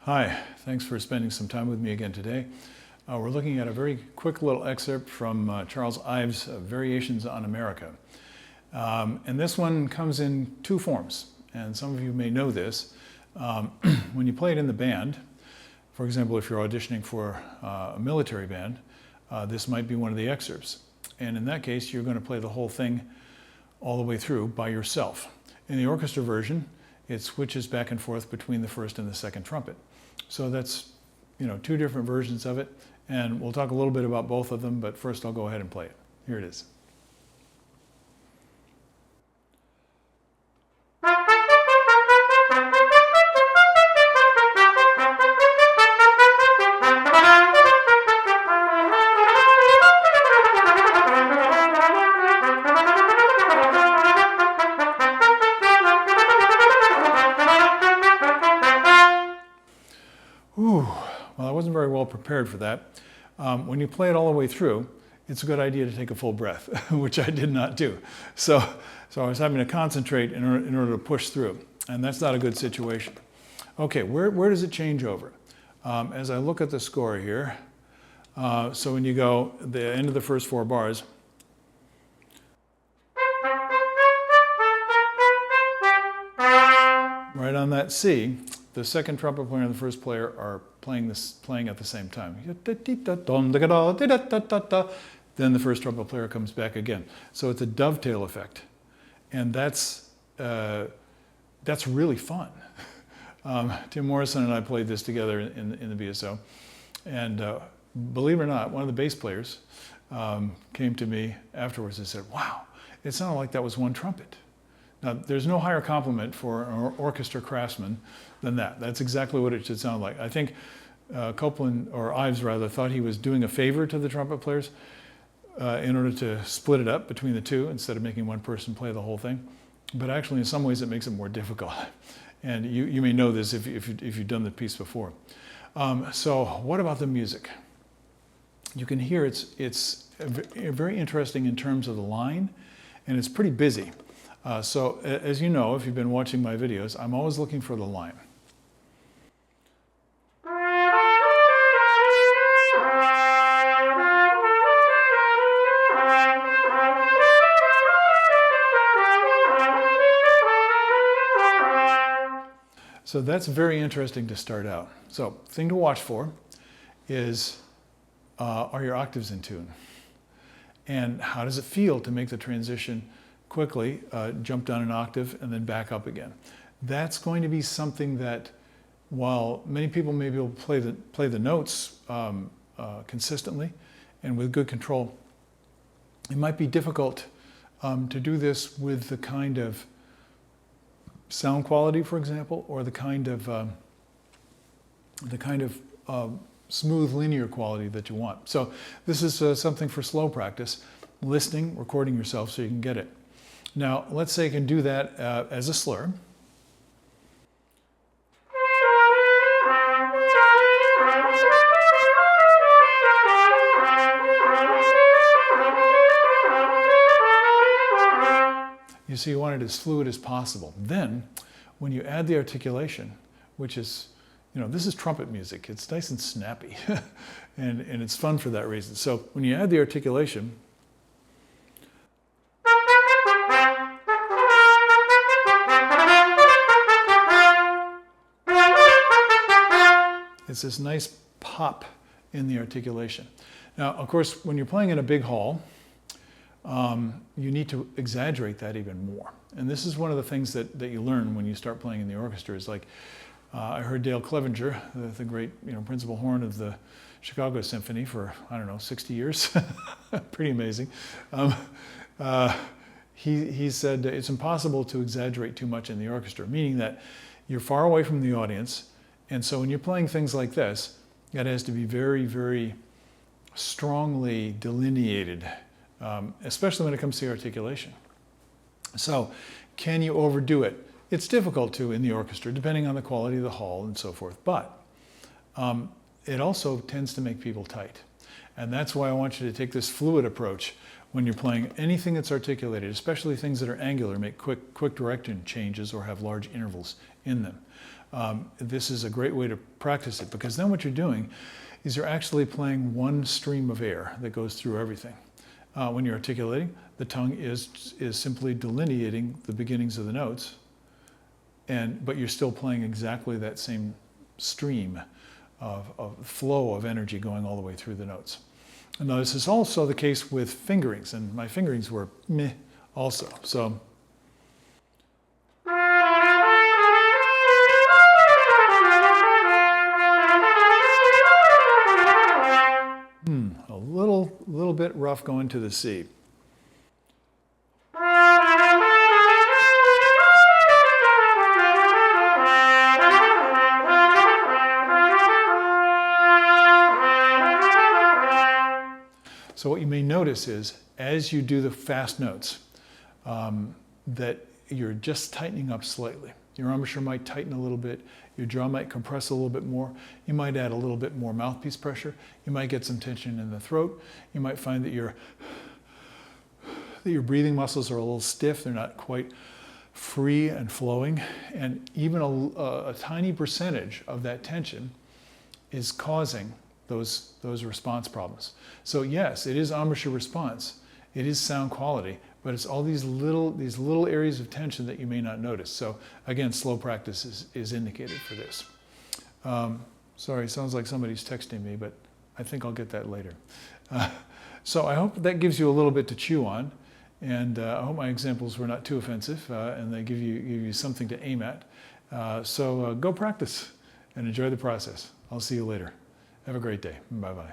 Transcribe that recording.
Hi, thanks for spending some time with me again today. We're looking at a very quick little excerpt from Charles Ives' Variations on America. And this one comes in two forms, and some of you may know this. When you play it in the band, for example, if you're auditioning for a military band, this might be one of the excerpts. And in that case, you're going to play the whole thing all the way through by yourself. In the orchestra version, it switches back and forth between the first and the second trumpet. So that's, two different versions of it, and we'll talk a little bit about both of them, but first I'll go ahead and play it. Here it is. Well, I wasn't very well prepared for that. When you play it all the way through, it's a good idea to take a full breath, which I did not do. So I was having to concentrate in order to push through, and that's not a good situation. Okay, where does it change over? As I look at the score here, so when you go the end of the first four bars, right on that C, the second trumpet player and the first player are playing at the same time. Then the first trumpet player comes back again. So it's a dovetail effect, and that's really fun. Tim Morrison and I played this together in the BSO, and believe it or not, one of the bass players came to me afterwards and said, "Wow, it sounded like that was one trumpet." Now, there's no higher compliment for an orchestra craftsman than that. That's exactly what it should sound like. I think Copeland, or Ives rather, thought he was doing a favor to the trumpet players in order to split it up between the two instead of making one person play the whole thing. But actually, in some ways, it makes it more difficult. And you may know this if you've done the piece before. So what about the music? You can hear it's very interesting in terms of the line, and it's pretty busy. So as you know, if you've been watching my videos, I'm always looking for the line. So that's very interesting to start out. So thing to watch for is, are your octaves in tune? And how does it feel to make the transition quickly, jump down an octave and then back up again? That's going to be something that, while many people may be able to play the notes consistently and with good control, it might be difficult to do this with the kind of sound quality, for example, or the kind of smooth linear quality that you want. So this is something for slow practice, listening, recording yourself so you can get it. Now, let's say you can do that as a slur. You see, you want it as fluid as possible. Then, when you add the articulation, which is, this is trumpet music. It's nice and snappy, and it's fun for that reason. So when you add the articulation, it's this nice pop in the articulation. Now, of course, when you're playing in a big hall, you need to exaggerate that even more. And this is one of the things that you learn when you start playing in the orchestra. Is like, I heard Dale Clevenger, the great principal horn of the Chicago Symphony for, 60 years. Pretty amazing. He said it's impossible to exaggerate too much in the orchestra, meaning that you're far away from the audience. And so when you're playing things like this, that has to be very, very strongly delineated, especially when it comes to articulation. So can you overdo it? It's difficult to in the orchestra, depending on the quality of the hall and so forth. But it also tends to make people tight. And that's why I want you to take this fluid approach, when you're playing anything that's articulated, especially things that are angular, make quick direction changes or have large intervals in them. This is a great way to practice it, because then what you're doing is you're actually playing one stream of air that goes through everything. When you're articulating, the tongue is simply delineating the beginnings of the notes, but you're still playing exactly that same stream of flow of energy going all the way through the notes. And now this is also the case with fingerings, and my fingerings were meh also. So a little bit rough going to the C. So what you may notice is, as you do the fast notes, that you're just tightening up slightly. Your embouchure might tighten a little bit, your jaw might compress a little bit more, you might add a little bit more mouthpiece pressure, you might get some tension in the throat, you might find that your breathing muscles are a little stiff, they're not quite free and flowing, and even a tiny percentage of that tension is causing those response problems. So yes, it is embouchure response, it is sound quality, but it's all these little areas of tension that you may not notice. So again, slow practice is indicated for this. Sorry, sounds like somebody's texting me, but I think I'll get that later. So I hope that gives you a little bit to chew on, and I hope my examples were not too offensive, and they give you something to aim at. So go practice and enjoy the process. I'll see you later. Have a great day. Bye-bye.